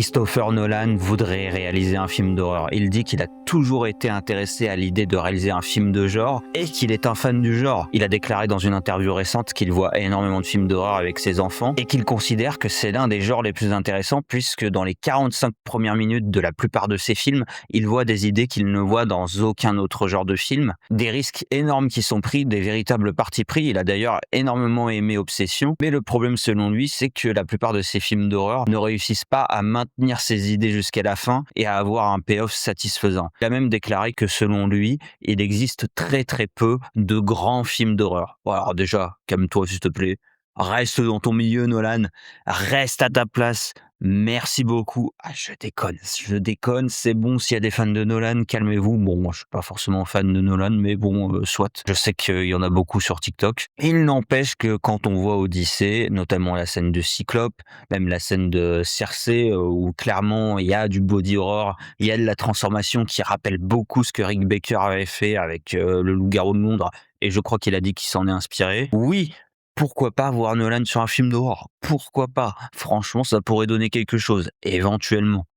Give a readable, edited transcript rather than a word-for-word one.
Christopher Nolan voudrait réaliser un film d'horreur. Il dit qu'il a toujours été intéressé à l'idée de réaliser un film de genre et qu'il est un fan du genre. Il a déclaré dans une interview récente qu'il voit énormément de films d'horreur avec ses enfants et qu'il considère que c'est l'un des genres les plus intéressants puisque dans les 45 premières minutes de la plupart de ses films, il voit des idées qu'il ne voit dans aucun autre genre de film. Des risques énormes qui sont pris, des véritables partis pris. Il a d'ailleurs énormément aimé Obsession, mais le problème selon lui, c'est que la plupart de ses films d'horreur ne réussissent pas à maintenir ses idées jusqu'à la fin et à avoir un payoff satisfaisant. Il a même déclaré que selon lui, il existe très très peu de grands films d'horreur. Bon, alors déjà, calme-toi s'il te plaît. Reste dans ton milieu, Nolan. Reste à ta place. Merci beaucoup. Ah, je déconne, c'est bon, s'il y a des fans de Nolan, calmez-vous. Bon, moi, je suis pas forcément fan de Nolan, mais bon, soit. Je sais qu'il y en a beaucoup sur TikTok. Il n'empêche que quand on voit Odyssée, notamment la scène de Cyclope, même la scène de Cersei, où clairement il y a du body horror, il y a de la transformation qui rappelle beaucoup ce que Rick Baker avait fait avec le Loup-garou de Londres, et je crois qu'il a dit qu'il s'en est inspiré. Oui, pourquoi pas voir Nolan sur un film d'horreur? Pourquoi pas? Franchement, ça pourrait donner quelque chose, éventuellement.